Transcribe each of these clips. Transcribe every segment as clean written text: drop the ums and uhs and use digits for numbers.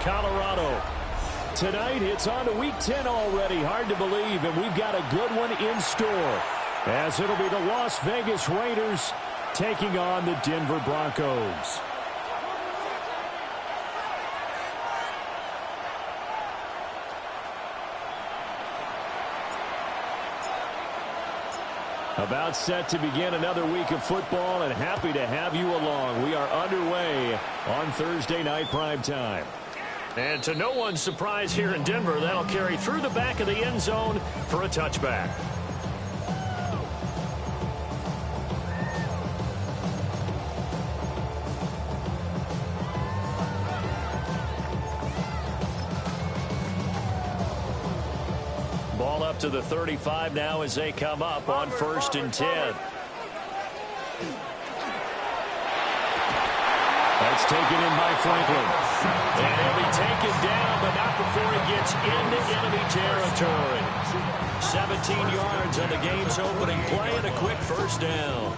Colorado. Tonight, it's on to Week 10 already. Hard to believe, and we've got a good one in store, as it'll be the Las Vegas Raiders taking on the Denver Broncos. About set to begin another week of football, and happy to have you along. We are underway on Thursday night primetime. And to no one's surprise here in Denver, that'll carry through the back of the end zone for a touchback. Ball up to the 35 now as they come up on 1st and 10. That's taken in by Franklin. And he'll be taken down, but not before he gets into enemy territory. 17 yards on the game's opening play and a quick first down.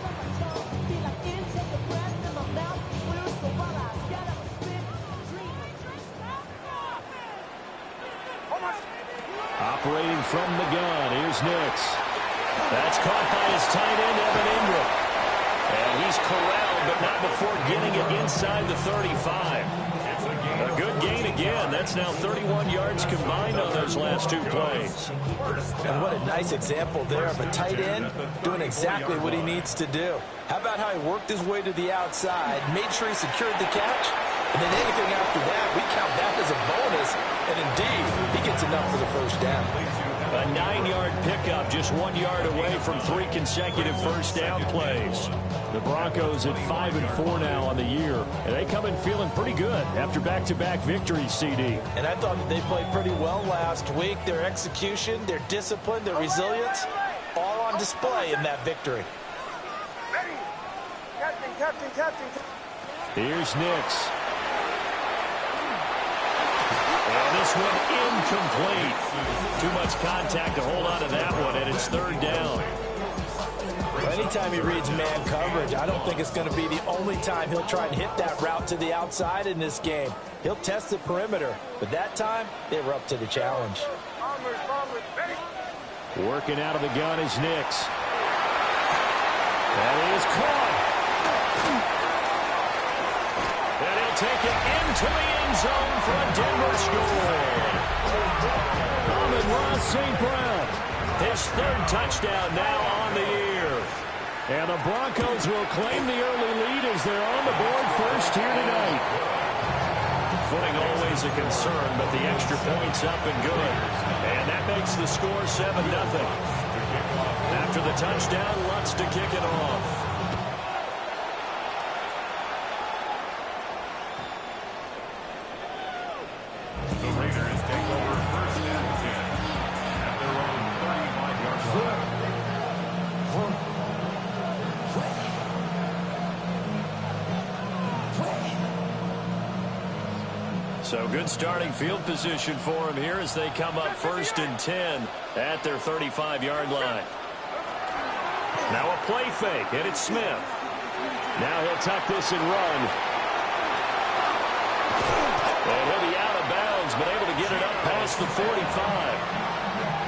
Operating from the gun, here's Nix. That's caught by his tight end, Evan Ingram. And he's corralled, but not before getting it inside the 35. A good gain again. That's now 31 yards combined on those last two plays. And what a nice example there of a tight end doing exactly what he needs to do. How about how he worked his way to the outside, made sure he secured the catch, and then anything after that, we count that as a bonus. And indeed, he gets enough for the first down. A 9-yard pickup, just 1 yard away from 3 consecutive first down plays. The Broncos at 5-4 now on the year, and they come in feeling pretty good after back-to-back victories, CD. And I thought that they played pretty well last week. Their execution, their discipline, their resilience, all on display in that victory. Captain. Here's Nix. And this one incomplete. Too much contact to hold on to that one, and it's 3rd down. Anytime he reads man coverage, I don't think it's going to be the only time he'll try and hit that route to the outside in this game. He'll test the perimeter, but that time, they were up to the challenge. Working out of the gun is Nix. That is caught. And he'll take it into the end zone for a Denver score. Amon-Ra St. Brown, his 3rd touchdown now on the year. And the Broncos will claim the early lead as they're on the board first here tonight. Footing always a concern, but the extra point's up and good. And that makes the score 7-0. After the touchdown, Lutz to kick it off. So good starting field position for him here as they come up 1st and 10 at their 35-yard line. Now a play fake, and it's Smith. Now he'll tuck this and run. And he'll be out of bounds, but able to get it up past the 45.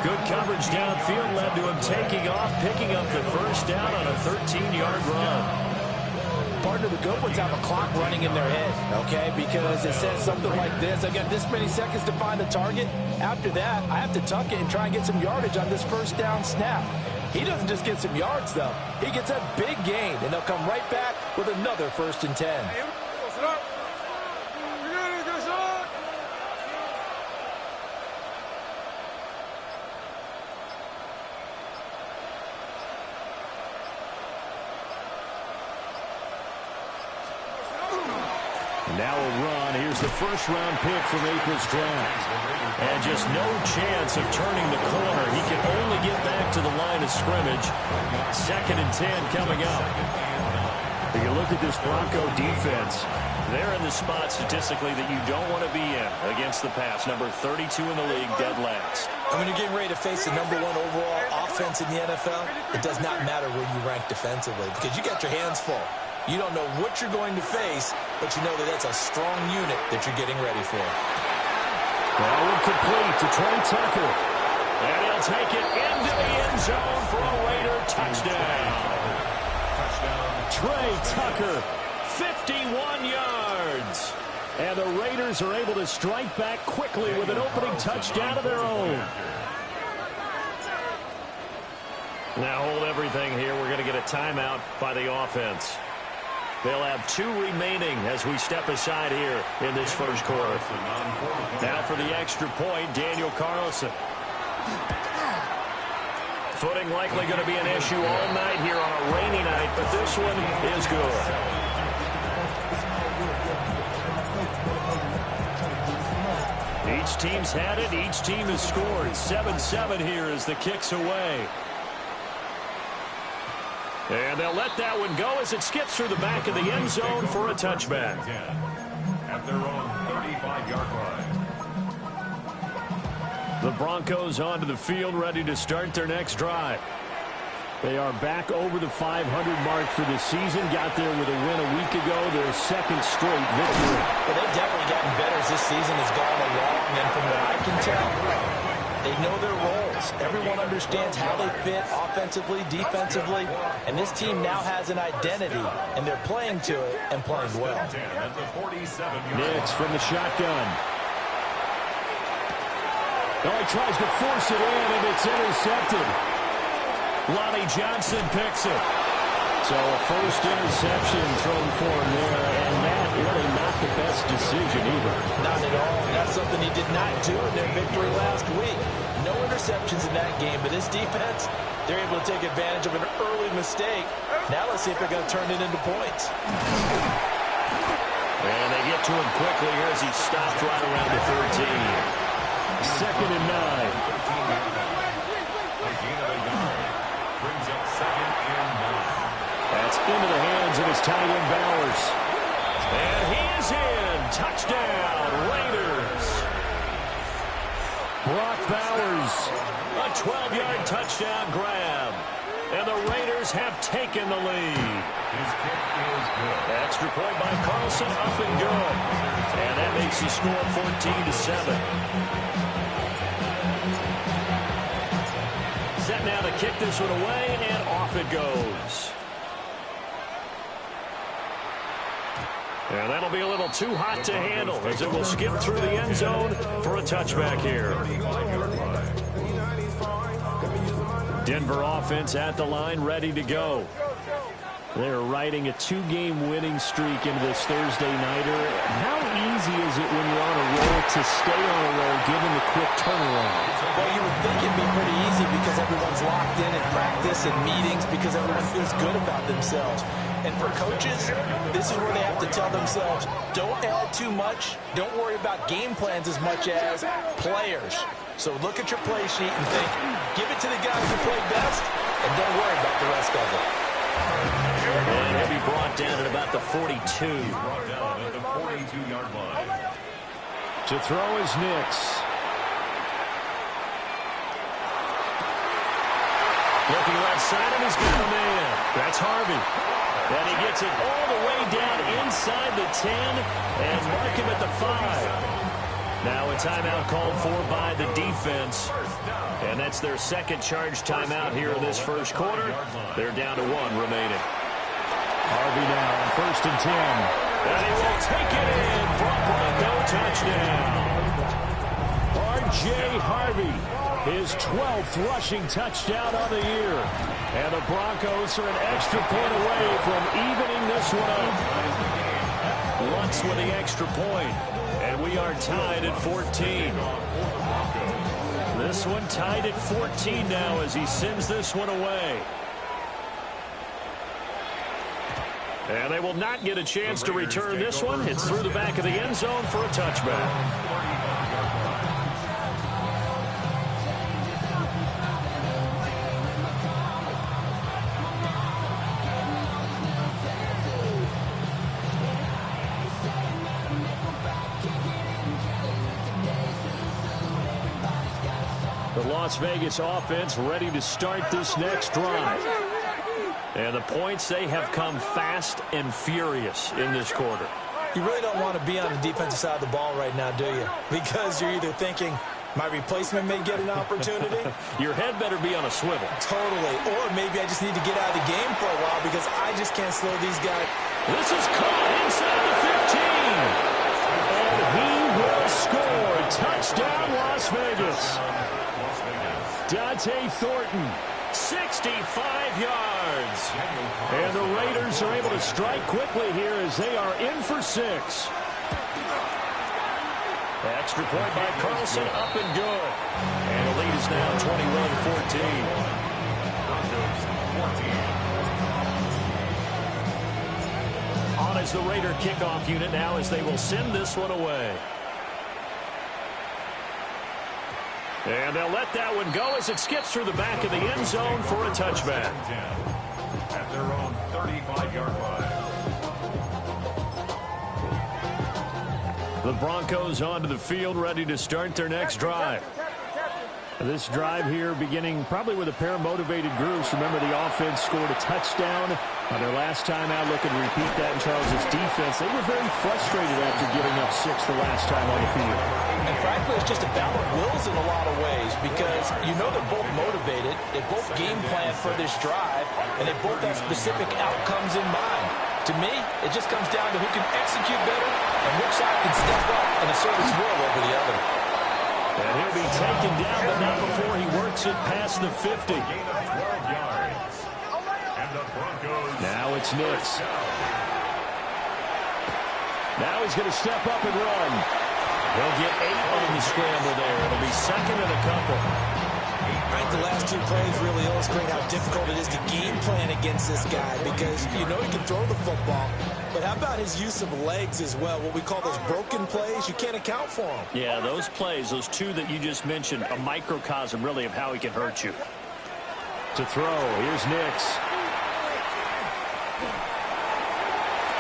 Good coverage downfield led to him taking off, picking up the first down on a 13-yard run. Partner, the good ones have a clock running in their head, okay? Because it says something like this: I've got this many seconds to find the target. After that, I have to tuck it and try and get some yardage on this first down snap. He doesn't just get some yards, though. He gets a big gain, and they'll come right back with another 1st and 10. Now a run. Here's the first-round pick from April's draft. And just no chance of turning the corner. He can only get back to the line of scrimmage. 2nd and 10 coming up. If you look at this Bronco defense, they're in the spot statistically that you don't want to be in against the pass. Number 32 in the league, dead last. And when you're getting ready to face the #1 overall offense in the NFL, it does not matter where you rank defensively because you got your hands full. You don't know what you're going to face, but you know that that's a strong unit that you're getting ready for. Ball incomplete to Trey Tucker. And he'll take it into the end zone for a Raider touchdown. Trey Tucker, 51 yards. And the Raiders are able to strike back quickly with an opening touchdown of their own. Now hold everything here. We're going to get a timeout by the offense. They'll have 2 remaining as we step aside here in this first quarter. Now for the extra point, Daniel Carlson. Footing likely going to be an issue all night here on a rainy night, but this one is good. Each team's had it. Each team has scored. 7-7 here as the kick's away. And they'll let that one go as it skips through the back of the end zone for a touchback. At their own 35-yard line. The Broncos onto the field, ready to start their next drive. They are back over the 500 mark for the season. Got there with a win a week ago. Their second straight victory. Well, they've definitely gotten better as this season has gone along. And from what I can tell, they know their roles. Everyone understands how they fit offensively, defensively. And this team now has an identity, and they're playing to it and playing well. Nix from the shotgun. Oh, he tries to force it in, and it's intercepted. Lonnie Johnson picks it. So a first interception thrown for him there, and that really not the best decision either. Not at all. That's something he did not do in their victory last week. No interceptions in that game, but this defense, they're able to take advantage of an early mistake. Now let's see if they're going to turn it into points. And they get to him quickly here as he stopped right around the 13. Second and 9. That's into the hands of his tight end, Bowers. And he is in. Touchdown, Raiders. Brock Bowers, a 12-yard touchdown grab. And the Raiders have taken the lead. Extra point by Carlson, up and good. And that makes the score 14-7. Set now to kick this one away, and off it goes. And that'll be a little too hot to handle as it will skip through the end zone for a touchback here. Denver offense at the line, ready to go. They're riding a 2-game winning streak into this Thursday nighter. How easy is it when you're on a roll to stay on a roll given the quick turnaround? Well, you would think it'd be pretty easy because everyone's locked in practice and meetings because everyone feels good about themselves. And for coaches, this is where they have to tell themselves, don't add too much. Don't worry about game plans as much as players. So look at your play sheet and think, give it to the guys who play best, and don't worry about the rest of it. And he'll be brought down at about the 42. Brought down at the 42-yard line. To throw is Nix. Looking right side, and he's got a man. That's Harvey. And he gets it all the way down inside the 10 and mark him at the 5. Now a timeout called for by the defense. And that's their second charge timeout here in this first quarter. They're down to 1 remaining. Harvey now on 1st and 10. And he will take it in for a Bronco touchdown. R.J. Harvey, his 12th rushing touchdown on the year. And the Broncos are an extra point away from evening this one up. Lutz with the extra point. And we are tied at 14. This one tied at 14 now as he sends this one away. And they will not get a chance to return this one. It's through the back of the end zone for a touchback. The Las Vegas offense ready to start this next drive. And the points, they have come fast and furious in this quarter. You really don't want to be on the defensive side of the ball right now, do you? Because you're either thinking, my replacement may get an opportunity. Your head better be on a swivel. Totally. Or maybe I just need to get out of the game for a while because I just can't slow these guys. This is caught inside the 15. And he will score. Touchdown, Las Vegas. Dante Thornton, 65 yards. And the Raiders are able to strike quickly here as they are in for 6. Extra point by Carlson, up and good. And the lead is now 21-14. On is the Raider kickoff unit now as they will send this one away. And they'll let that one go as it skips through the back of the end zone for a touchback. At their own 35-yard line. The Broncos onto the field, ready to start their next drive. This drive here beginning probably with a pair of motivated groups. Remember, the offense scored a touchdown on their last time out. Looking to repeat that in Charles' defense. They were very frustrated after giving up 6 the last time on the field. And frankly, it's just a battle of wills in a lot of ways because you know they're both motivated. They both game plan for this drive, and they both have specific outcomes in mind. To me, it just comes down to who can execute better and which side can step up and assert its will over the other. And he'll be taken down, but not before he works it past the 50. Gain of 12 yards. And the Broncos. Now it's Nix. Now he's going to step up and run. He'll get 8 on the scramble there. It'll be second and a couple. Right, the last 2 plays really illustrate how difficult it is to game plan against this guy because you know he can throw the football, but how about his use of legs as well? What we call those broken plays, you can't account for them. Yeah, those plays, those 2 that you just mentioned, a microcosm really of how he can hurt you. To throw, here's Nix.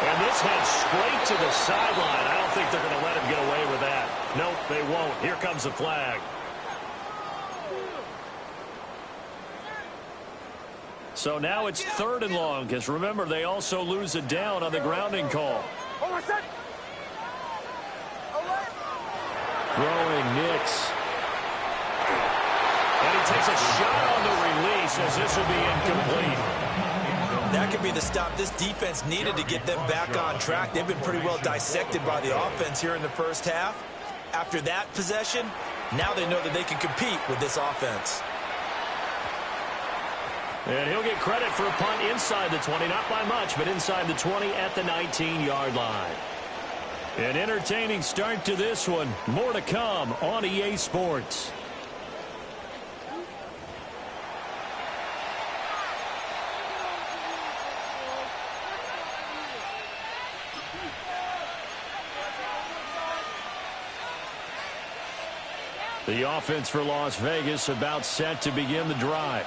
And this heads straight to the sideline. I don't think they're going to let him get away with that. Nope, they won't. Here comes the flag. So now it's 3rd and long, because remember, they also lose a down on the grounding call. Throwing Nix. And he takes a shot on the release as this will be incomplete. That could be the stop this defense needed to get them back on track. They've been pretty well dissected by the offense here in the first half. After that possession, now they know that they can compete with this offense. And he'll get credit for a punt inside the 20, not by much, but inside the 20 at the 19-yard line. An entertaining start to this one. More to come on EA Sports. The offense for Las Vegas about set to begin the drive.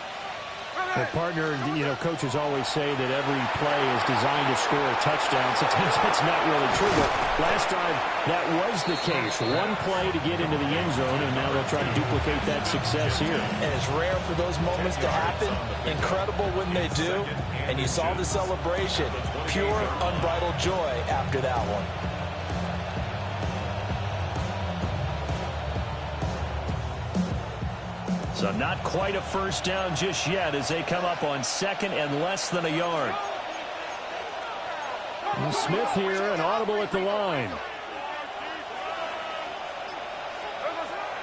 Well, partner, coaches always say that every play is designed to score a touchdown. Sometimes that's not really true, but last drive, that was the case. One play to get into the end zone, and now they'll try to duplicate that success here. And it's rare for those moments to happen. Incredible when they do. And you saw the celebration. Pure, unbridled joy after that one. So not quite a first down just yet as they come up on 2nd and less than a yard. And Smith here, an audible at the line.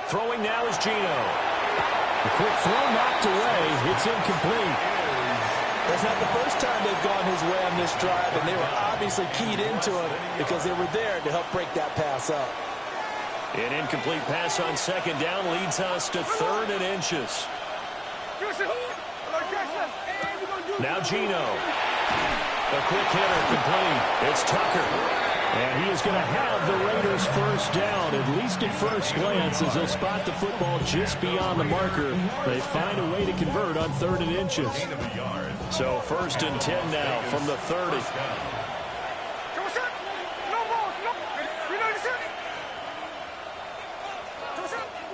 Throwing now is Geno. A quick throw knocked away. It's incomplete. That's not the first time they've gone his way on this drive, and they were obviously keyed into it because they were there to help break that pass up. An incomplete pass on 2nd down leads us to 3rd and inches. Now Geno. A quick hitter complete. It's Tucker. And he is going to have the Raiders first down, at least at first glance, as they'll spot the football just beyond the marker. They find a way to convert on 3rd and inches. So 1st and 10 now from the 30.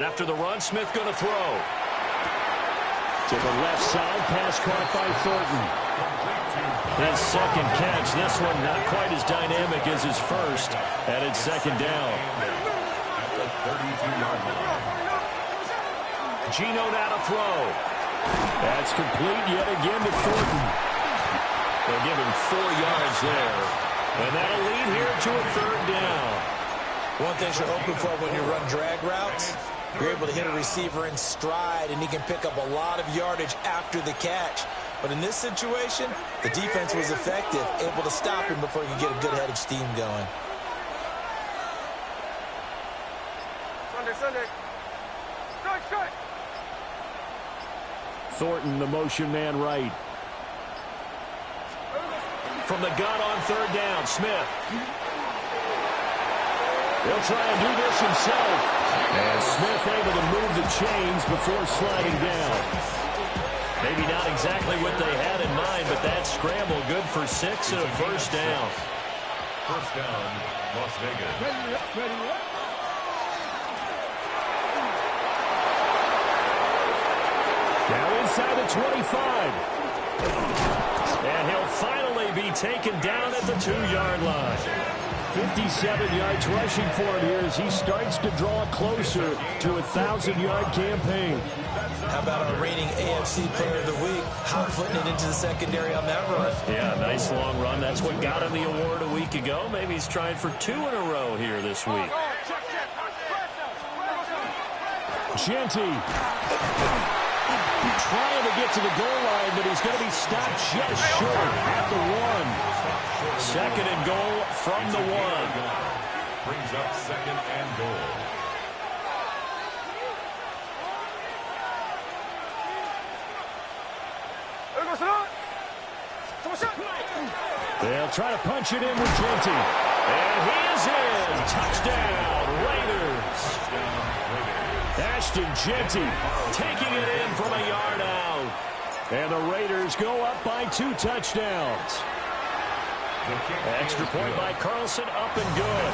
After the run, Smith going to throw. To the left side, pass caught by Thornton. His second catch, this one not quite as dynamic as his first, and it's second down. At the 32-yard line. Geno now to throw. That's complete yet again to Thornton. They'll give him 4 yards there. And that'll lead here to a third down. One thing you're hoping for when you run drag routes, you're able to hit a receiver in stride, and he can pick up a lot of yardage after the catch. But in this situation, the defense was effective, able to stop him before he could get a good head of steam going. Strike. Thornton, the motion man right. From the gun on third down, Smith. He'll try and do this himself. And Smith able to move the chains before sliding down. Maybe not exactly what they had in mind, but that scramble good for 6 and a first down. First down, Las Vegas. Now inside the 25. And he'll finally be taken down at the 2-yard line. 57 yards rushing for him here as he starts to draw closer to a 1,000-yard campaign. How about our reigning AFC Player of the Week, hot-footing it into the secondary on that run? Yeah, nice long run. That's what got him the award a week ago. Maybe he's trying for 2 in a row here this week. Genty trying to get to the goal line, but he's going to be stopped just short at the 1. Second and goal from the 1. Brings up second and goal. They'll try to punch it in with Genty. And he is in. Touchdown, Raiders. Ashton Genty Taking it in from a yard out. and the Raiders go up by 2 touchdowns. Extra point by Carlson, up and good.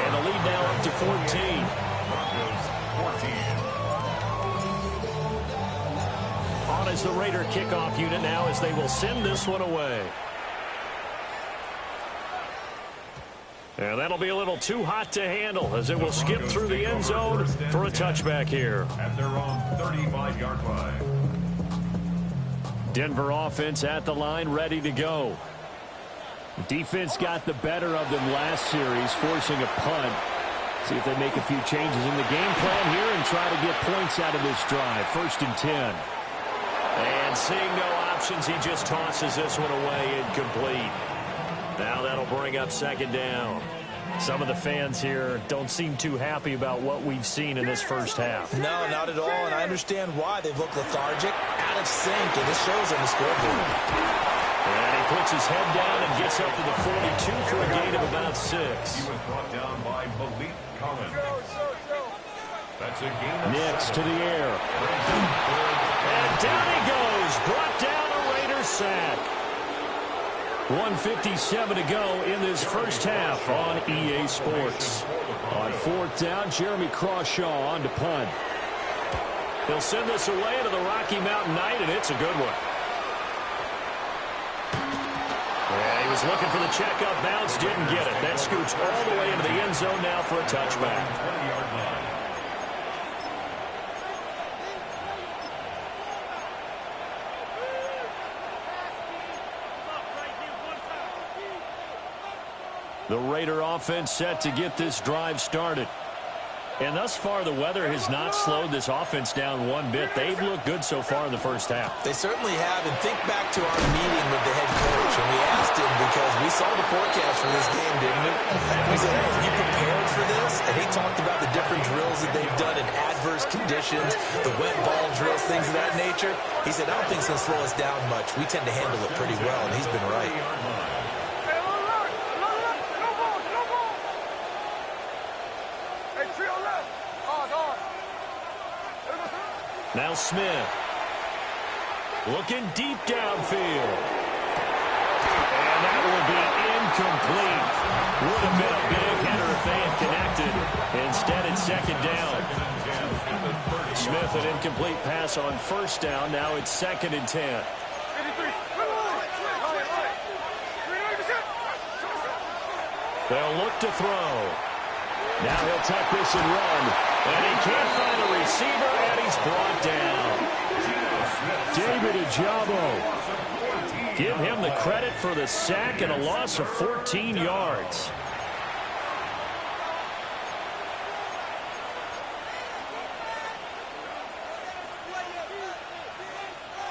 And the lead now up to 14. Broncos 14. On is the Raider kickoff unit now as they will send this one away. And that'll be a little too hot to handle as it will skip through the end zone for a touchback here. At their own 35-yard line. Denver offense at the line, ready to go. Defense got the better of them last series, forcing a punt. See if they make a few changes in the game plan here and try to get points out of this drive. 1st and 10. And seeing no options, he just tosses this one away, incomplete. Now that'll bring up second down. Some of the fans here don't seem too happy about what we've seen in this first half. No, not at all, and I understand why. They've looked lethargic, out of sync, and this shows on the scoreboard. And he puts his head down and gets up to the 42 for a gain of about 6. He was brought down by Malik Collins. That's a gain of Nix to the air. And down he goes. Brought down a Raiders sack. 1:57 to go in this first half on EA Sports. On 4th down, Jeremy Crawshaw on to punt. He'll send this away to the Rocky Mountain Knight, and it's a good one. And he was looking for the checkup bounce, didn't get it. That scoots all the way into the end zone now for a touchback. 20-yard line. The Raider offense set to get this drive started. And thus far, the weather has not slowed this offense down one bit. They've looked good so far in the first half. They certainly have, and think back to our meeting with the head coach, and we asked him because we saw the forecast for this game, didn't we? We said, hey, are you prepared for this? And he talked about the different drills that they've done in adverse conditions, the wet ball drills, things of that nature. He said, I don't think it's going to slow us down much. We tend to handle it pretty well, and he's been right. Now Smith. Looking deep downfield. And that will be incomplete. Would have been a big header if they had connected. Instead, it's second down. Smith, an incomplete pass on first down. Now it's 2nd and 10. They'll look to throw. Now he'll tuck this and run. And he can't find a receiver, and he's brought down. David Ojabo. Give him the credit for the sack and a loss of 14 yards.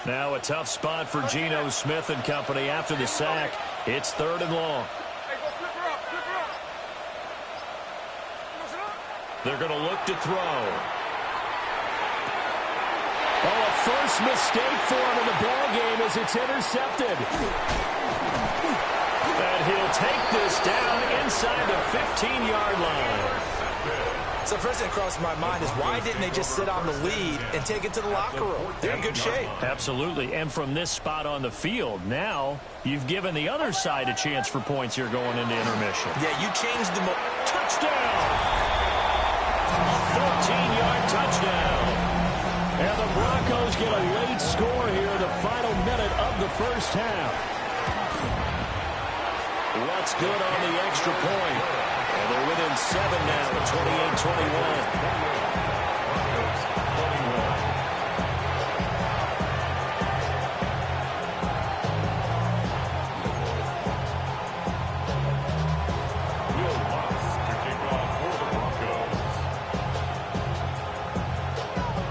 Now a tough spot for Geno Smith and company after the sack. It's 3rd and long. They're going to look to throw. Oh, a first mistake for him in the ball game as it's intercepted. And he'll take this down inside the 15-yard line. So first thing that crossed my mind is why didn't they just sit on the lead and take it to the locker room? They're in good shape. Absolutely. And from this spot on the field, now you've given the other side a chance for points here going into intermission. Yeah, you changed the touchdown. 14-yard touchdown. And the Broncos get a late score here in the final minute of the first half. What's good on the extra point? And they're within 7 now at 28-21.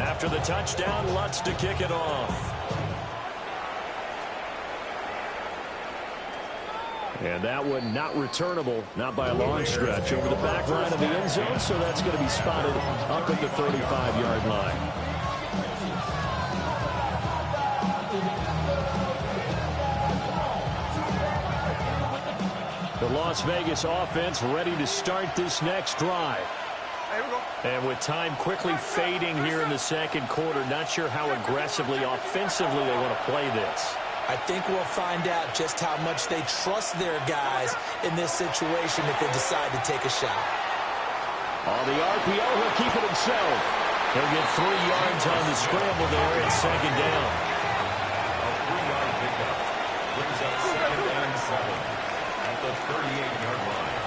After the touchdown, Lutz to kick it off. And that one not returnable, not by a long stretch, over the back line of the end zone, so that's going to be spotted up at the 35-yard line. The Las Vegas offense ready to start this next drive. And with time quickly fading here in the second quarter, not sure how aggressively, offensively they want to play this. I think we'll find out just how much they trust their guys in this situation if they decide to take a shot. On the RPO, he'll keep it himself. He'll get 3 yards on the scramble there at 2nd down. A 3-yard pickup brings up 2nd and 7 at the 38-yard line.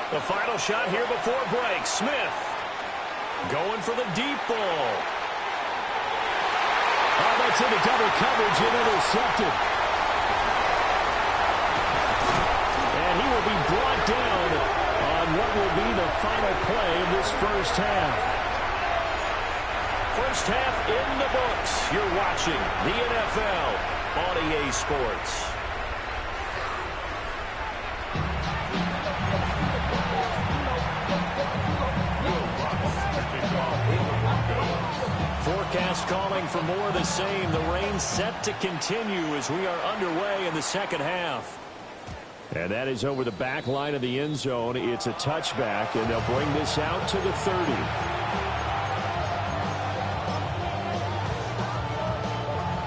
The final shot here before break. Smith going for the deep ball. Oh, that's into double coverage and intercepted. And he will be brought down on what will be the final play of this first half. First half in the books. You're watching the NFL on EA Sports. Forecast calling for more of the same. The rain set to continue as we are underway in the second half. And that is over the back line of the end zone. It's a touchback, and they'll bring this out to the 30.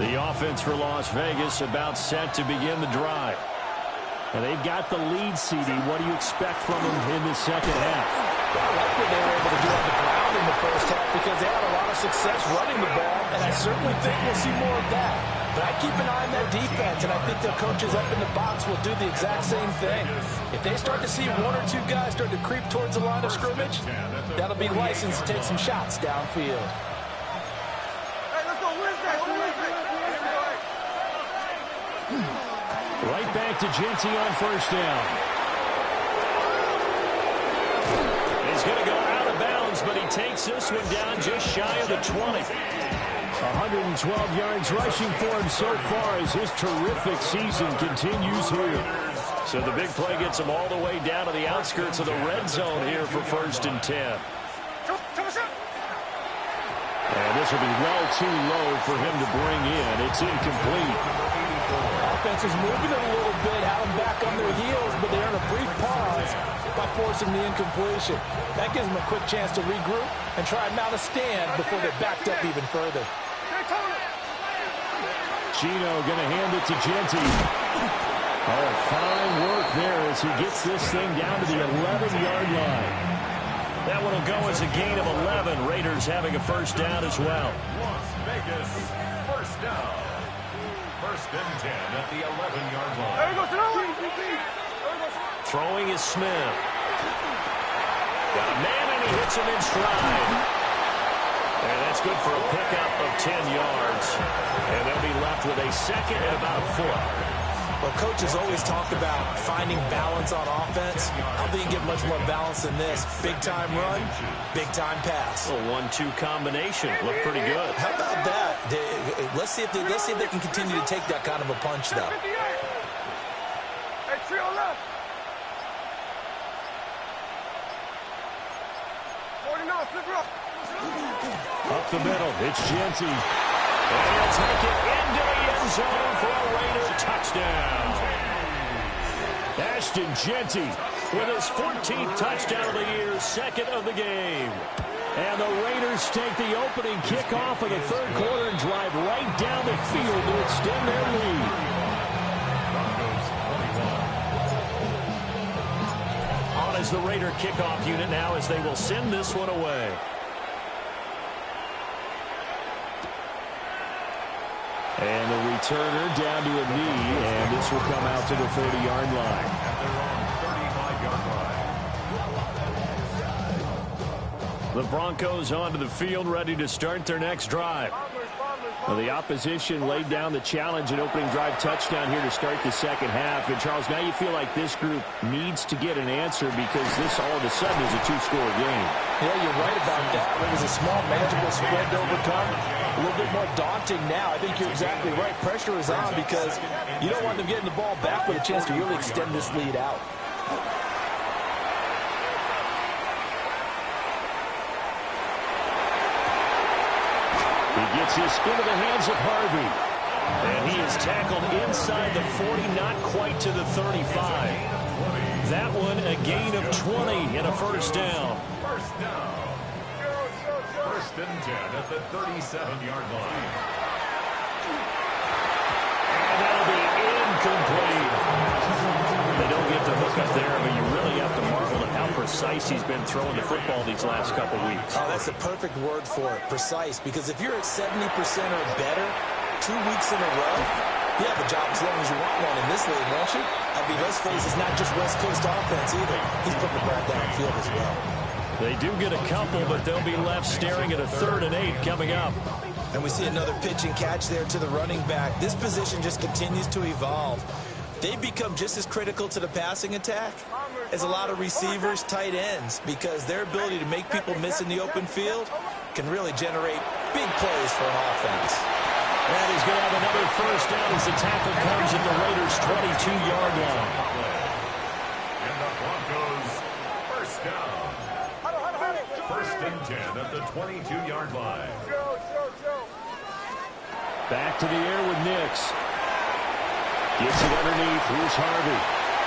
The offense for Las Vegas about set to begin the drive. And they've got the lead, CD. What do you expect from them in the second half? I like what they were able to do on the ground in the first half because they had a lot of success running the ball, and I certainly think we'll see more of that. But I keep an eye on that defense, and I think their coaches up in the box will do the exact same thing. If they start to see 1 or 2 guys start to creep towards the line of scrimmage, that'll be license to take some shots downfield. Hey, let's go Wednesday. Right back to Genty on first down. He's going to go out of bounds, but he takes this one down just shy of the 20. 112 yards rushing for him so far as his terrific season continues here. So the big play gets him all the way down to the outskirts of the red zone here for 1st and 10. And this will be well too low for him to bring in. It's incomplete. Offense is moving it a little bit, had them back on their heels, but they earn a brief pause by forcing the incompletion. That gives them a quick chance to regroup and try and mount a stand before they're backed up even further. Geno going to hand it to Genty. Oh, fine work there as he gets this thing down to the 11-yard line. That one will go as a gain of 11. Raiders having a first down as well. Las Vegas, first down. First and 10 at the 11-yard line. There he goes. Throwing is Smith. Got a man, and he hits him in stride. And that's good for a pickup of 10 yards. And they'll be left with a second and about a foot. Well, coaches always talk about finding balance on offense. I don't think you get much more balance than this. Big-time run, big-time pass. A 1-2 combination. Looked pretty good. How about that? Let's see if they can continue to take that kind of a punch, though. Hey, trio left. 49, flip her up. Up the middle, it's Genty. And he'll take it into the end zone for a Raider touchdown. Ashton Genty With his 14th touchdown of the year, second of the game. And the Raiders take the opening kickoff of the third quarter and drive right down the field to extend their lead. Broncos 21. On is the Raider kickoff unit now as they will send this one away. And the returner down to a knee, and this will come out to the 30-yard line. At their own 35-yard line. The Broncos onto the field, ready to start their next drive. Well, the opposition laid down the challenge and opening drive touchdown here to start the second half. And, Charles, now you feel like this group needs to get an answer because this all of a sudden is a two-score game. Yeah, you're right about that. It was a small, manageable spread to overcome. A little bit more daunting now. I think you're exactly right. Pressure is on because you don't want them getting the ball back with a chance to really extend this lead out. He gets this into the hands of Harvey. And he is tackled inside the 40, not quite to the 35. That one a gain of 20 and a first down. First down. First and 10 at the 37-yard line. And that'll be incomplete. They don't get the hook up there, but you really have to marvel at how precise he's been throwing the football these last couple weeks. Oh, that's the perfect word for it, precise. Because if you're at 70% or better 2 weeks in a row, you have a job as long as you want one in this league, won't you? I mean, let's face it, it's not just West Coast offense either. He's putting the ball downfield as well. They do get a couple, but they'll be left staring at a 3rd and 8 coming up. And we see another pitch and catch there to the running back. This position just continues to evolve. They become just as critical to the passing attack as a lot of receivers, tight ends, because their ability to make people miss in the open field can really generate big plays for an offense. And he's going to have another first down as the tackle comes at the Raiders' 22-yard line. And the Broncos, first down. First and 10 at the 22-yard line. Back to the air with Nix. Gets it underneath. Here's Harvey.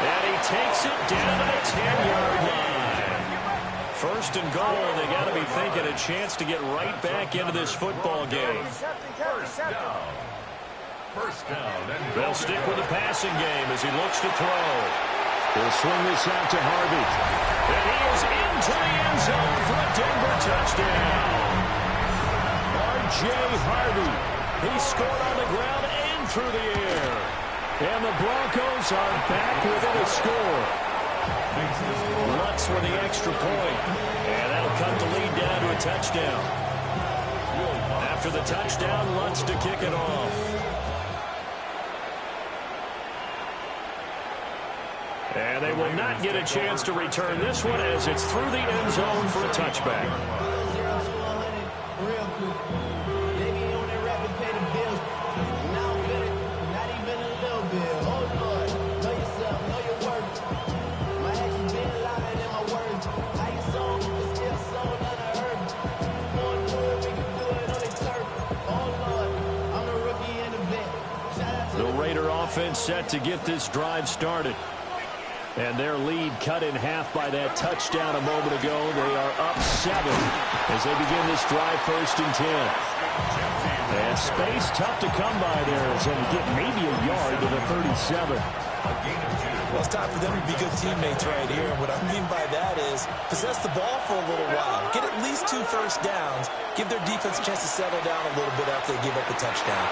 And he takes it down to the 10-yard line. First and goal, they got to be thinking a chance to get right back into this football game. First down. First down. And They'll stick with the passing game as he looks to throw. They'll swing this out to Harvey. And he is into the end zone for a Denver touchdown. R.J. Harvey. He scored on the ground and through the air. And the Broncos are back within a score. Lutz for the extra point. And that'll cut the lead down to a touchdown. After the touchdown, Lutz to kick it off. And they will not get a chance to return this one as it's through the end zone for a touchback. The Raider offense set to get this drive started. And their lead cut in half by that touchdown a moment ago. They are up 7 as they begin this drive first and 10. And space tough to come by there as they get maybe a yard to the 37. Well, it's time for them to be good teammates right here. And what I mean by that is possess the ball for a little while. Get at least 2 first downs. Give their defense a chance to settle down a little bit after they give up the touchdown.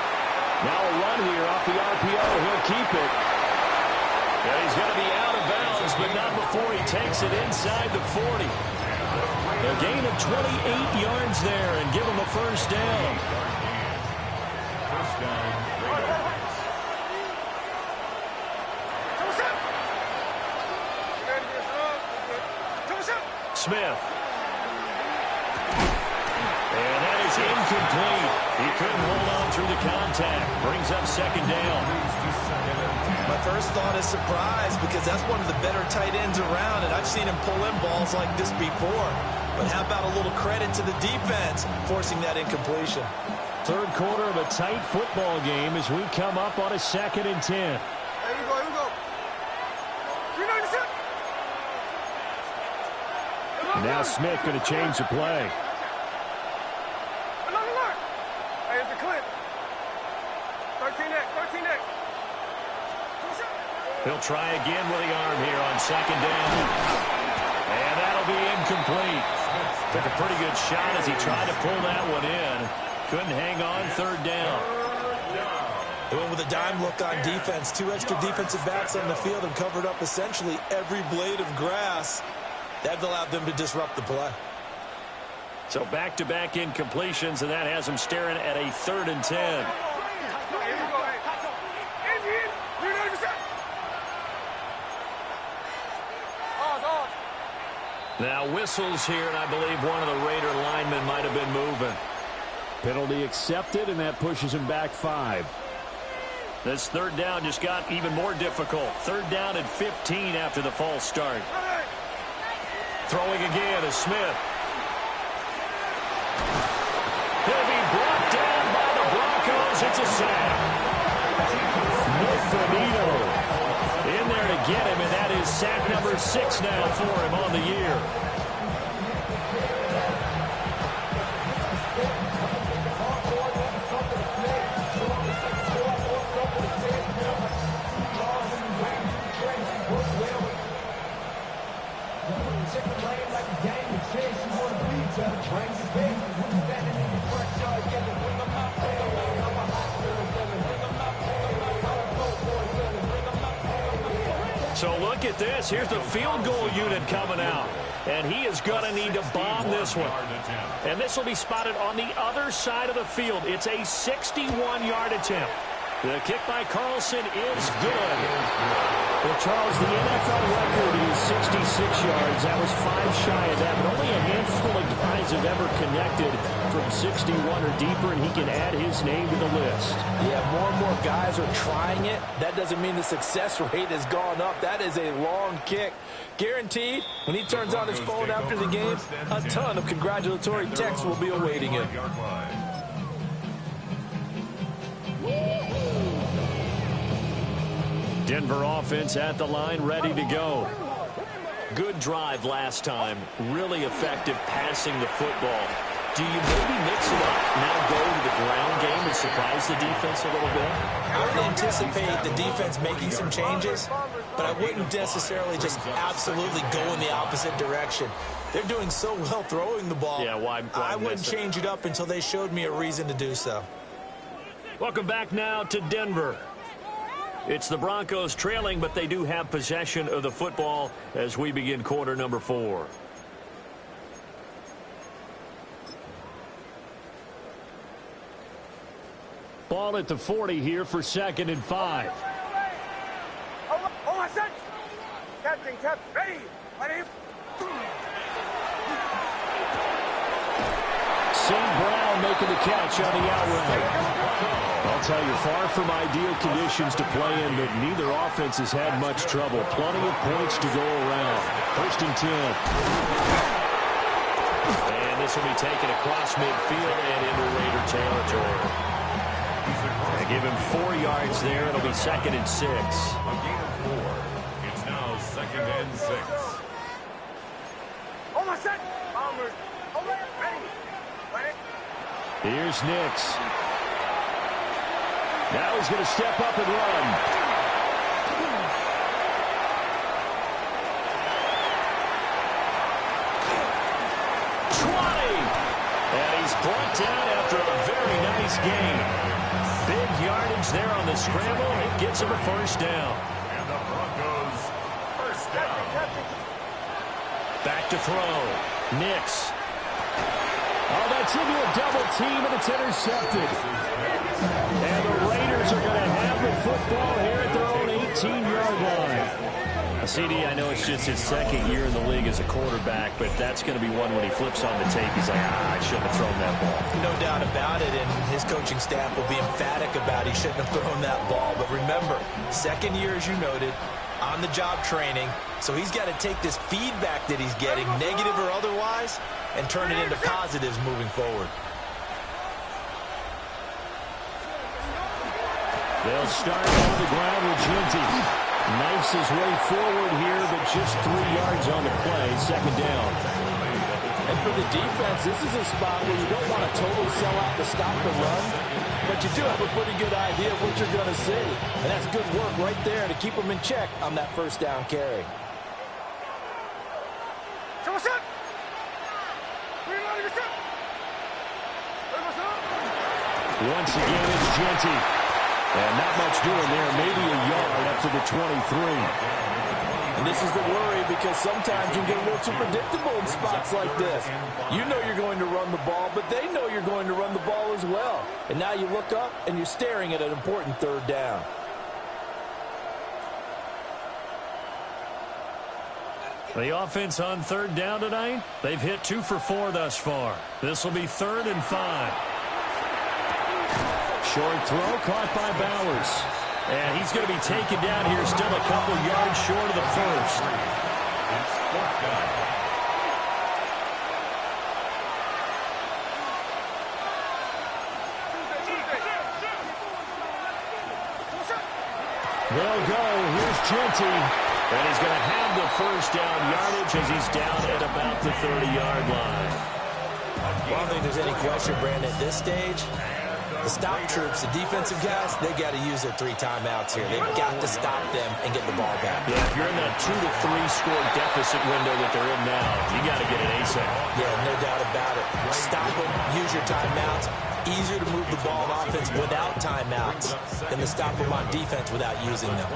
Now a run here off the RPO. He'll keep it. Yeah, he's going to be out of bounds, but not before he takes it inside the 40. A gain of 28 yards there and give him a first down. First down, Raiders. Smith. And that is incomplete. He couldn't hold on through the contact. Brings up second down. My first thought is surprise because that's one of the better tight ends around, and I've seen him pull in balls like this before. But how about a little credit to the defense forcing that incompletion? Third quarter of a tight football game as we come up on a 2nd and 10. Here we go, here we go. Now Smith going to change the play. Hey, it's a clip. 13X, 13X. He'll try again with the arm here on second down. And that'll be incomplete. Took a pretty good shot as he tried to pull that one in. Couldn't hang on, third down. They went with a dime look on defense. 2 extra defensive backs on the field and covered up essentially every blade of grass. That allowed them to disrupt the play. So back-to-back incompletions, and that has them staring at a 3rd and 10. Now whistles here, and I believe one of the Raider linemen might have been moving. Penalty accepted, and that pushes him back 5. This third down just got even more difficult. 3rd down and 15 after the false start. Throwing again is Smith. He'll be brought down by the Broncos. It's a sack. Benito in there to get him, and that is sack number 6 now for him on the year. So look at this. Here's the field goal unit coming out. And he is going to need to bomb this one. And this will be spotted on the other side of the field. It's a 61-yard attempt. The kick by Carlson is good. Well, Charles, the NFL record is 66 yards. That was 5 shy of that, but only a handful of guys have ever connected from 61 or deeper, and he can add his name to the list. Yeah, more and more guys are trying it. That doesn't mean the success rate has gone up. That is a long kick. Guaranteed, when he turns on his phone after the game, a ton of congratulatory texts will be awaiting him. Denver offense at the line, ready to go. Good drive last time. Really effective passing the football. Do you maybe mix it up, now go to the ground game and surprise the defense a little bit? I would anticipate the defense making some changes, but I wouldn't necessarily just absolutely go in the opposite direction. They're doing so well throwing the ball. Yeah, why I wouldn't change it up until they showed me a reason to do so. Welcome back now to Denver. It's the Broncos trailing, but they do have possession of the football as we begin quarter number 4. Ball at the 40 here for 2nd and 5. Oh, I said. Captain, ready. St. Brown making the catch on the out route. I'll tell you, far from ideal conditions to play in, but neither offense has had much trouble. Plenty of points to go around. 1st and 10. And this will be taken across midfield and into Raider territory. They give him 4 yards there. It'll be 2nd and 6. A gain of 4. It's now 2nd and 6. Oh, I said. Bombers. Oh, ready. Here's Nix. Now he's going to step up and run. And he's brought down after a very nice game. Big yardage there on the scramble. It gets him a first down. And the Broncos first down. Back to throw. Nix. Oh, that's into a double team, and it's intercepted. And the Raiders are going to have the football here at their own 18-yard line. CD, I know it's just his second year in the league as a quarterback, but that's going to be one when he flips on the tape. He's like, I shouldn't have thrown that ball. No doubt about it, and his coaching staff will be emphatic about he shouldn't have thrown that ball. But remember, second year, as you noted, on-the-job training, so he's got to take this feedback that he's getting, negative or otherwise, and turn it into positives moving forward. They'll start on the ground with Ginty. Knifes his way forward here, but just 3 yards on the play. Second down. And for the defense, this is a spot where you don't want to totally sell out to stop the run, but you do have a pretty good idea of what you're going to see. And that's good work right there to keep them in check on that first down carry. Once again, it's Ginty. And not much doing there, maybe a yard up to the 23. And this is the worry because sometimes you get a little too predictable in spots like this. You know you're going to run the ball, but they know you're going to run the ball as well. And now you look up and you're staring at an important third down. The offense on third down tonight, they've hit 2 for 4 thus far. This will be 3rd and 5. Short throw caught by Bowers. And he's going to be taken down here, still a couple yards short of the first. It's 4th down. They'll go. Here's Ginty. And he's going to have the first down yardage as he's down at about the 30-yard line. Well, I don't think there's any question, Brandon, at this stage. The stop troops, the defensive guys, they got to use their 3 timeouts here. They've got to stop them and get the ball back. Yeah, if you're in that 2 to 3 score deficit window that they're in now, you got to get an ASAP. Yeah, no doubt about it. Stop them, use your timeouts. Easier to move the ball on offense without timeouts than to stop them on defense without using them.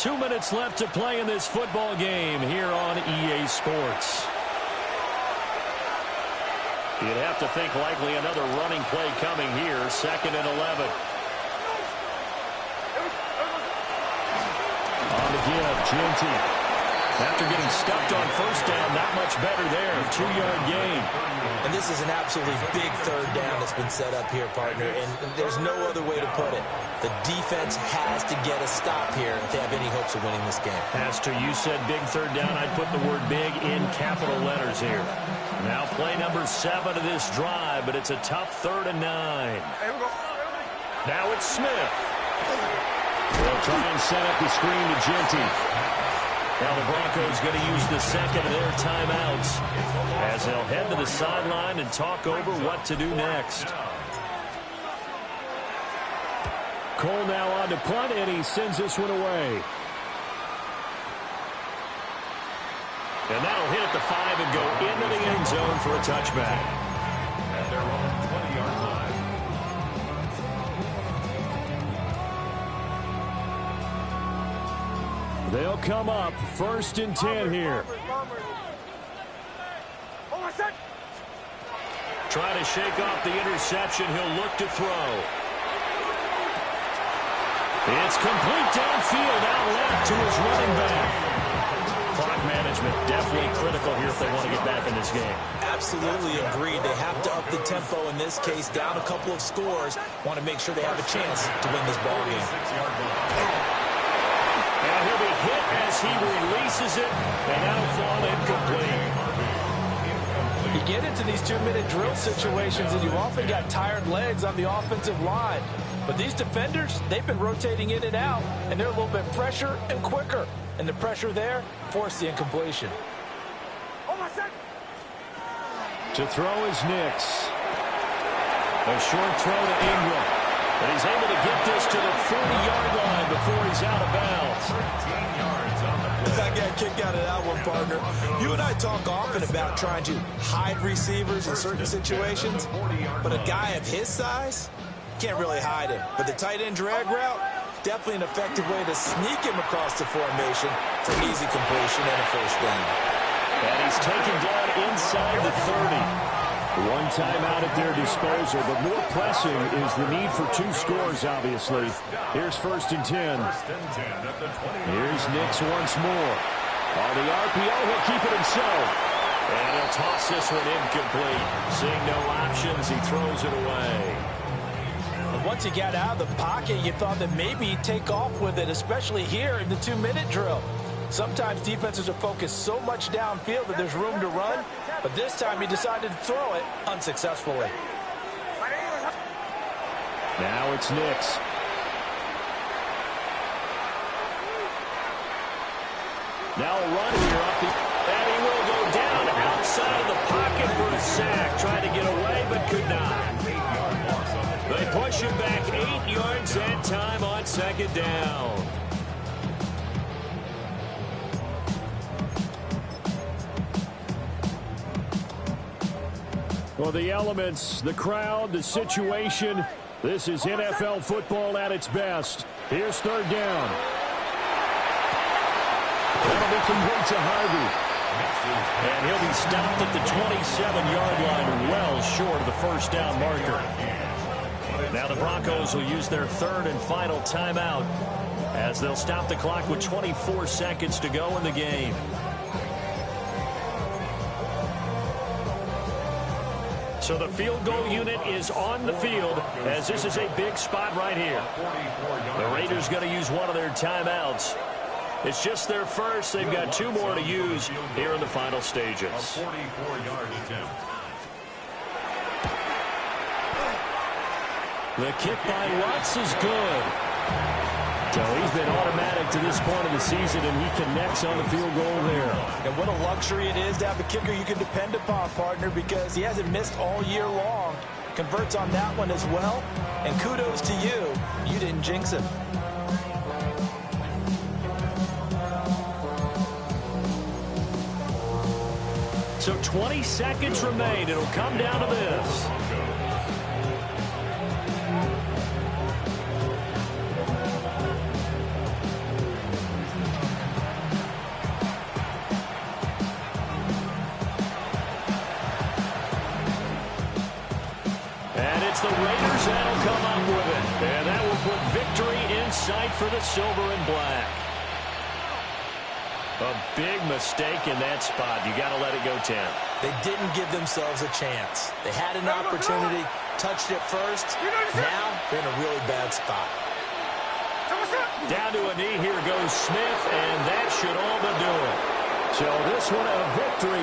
2 minutes left to play in this football game here on EA Sports. You'd have to think likely another running play coming here. 2nd and 11. On the give, Ginty. After getting stuffed on first down, not much better there. 2-yard gain. And this is an absolutely big third down that's been set up here, partner. And there's no other way to put it. The defense has to get a stop here if they have any hopes of winning this game. As to you said big third down, I'd put the word big in capital letters here. Now play number 7 of this drive, but it's a tough 3rd and 9. Now it's Smith. They'll try and set up the screen to Ginty. Now the Broncos going to use the second of their timeouts as they'll head to the sideline and talk over what to do next. Cole now on to punt, and he sends this one away. And that'll hit at the 5 and go into the end zone for a touchback. At their own 20-yard line. They'll come up 1st and 10 here. Trying to shake off the interception. He'll look to throw. It's complete downfield, out left to his running back. Clock management definitely critical here if they want to get back in this game. Absolutely agreed. They have to up the tempo in this case, down a couple of scores. Want to make sure they have a chance to win this ball game. And he'll be hit as he releases it, and that'll fall incomplete. You get into these 2-minute drill situations, and you've often got tired legs on the offensive line. But these defenders, they've been rotating in and out, and they're a little bit fresher and quicker. And the pressure there forced the incompletion. To throw is Nix. A short throw to Ingram. And he's able to get this to the 40-yard line before he's out of bounds. 13 yards on the play. I got a kick out of that one, partner. You and I talk often about trying to hide receivers in certain situations, but a guy of his size can't really hide him. But the tight end drag route, definitely an effective way to sneak him across the formation for easy completion and a first down. And he's taken down inside the 30. One timeout at their disposal, but more pressing is the need for 2 scores, obviously. Here's 1st and 10. Here's Nix once more. On the RPO, he'll keep it himself. And he'll toss this one incomplete. Seeing no options, he throws it away. Once he got out of the pocket, you thought that maybe he'd take off with it, especially here in the 2-minute drill. Sometimes defenses are focused so much downfield that there's room to run, but this time he decided to throw it unsuccessfully. Now it's Nix. Now a run here off the... And he will go down outside of the pocket for a sack. Tried to get away, but could not. They push him back 8 yards that time on 2nd down. Well, the elements, the crowd, the situation, this is NFL football at its best. Here's 3rd down. That'll be complete to Harvey. And he'll be stopped at the 27-yard line, well short of the first down marker. Now the Broncos will use their 3rd and final timeout as they'll stop the clock with 24 seconds to go in the game. So the field goal unit is on the field as this is a big spot right here. The Raiders going to use one of their timeouts. It's just their first. They've got 2 more to use here in the final stages. A 44-yard attempt. The kick by Lutz is good. So he's been automatic to this point of the season, and he connects on the field goal there. And what a luxury it is to have a kicker you can depend upon, partner, because he hasn't missed all year long. Converts on that one as well. And kudos to you. You didn't jinx him. So 20 seconds remain. It'll come down to this. And it's the Raiders that'll come up with it. And that will put victory in sight for the silver and black. A big mistake in that spot. You got to let it go, Tim. They didn't give themselves a chance. They had an opportunity, touched it first. Now they're in a really bad spot. Down to a knee. Here goes Smith, and that should all but do it. So this one a victory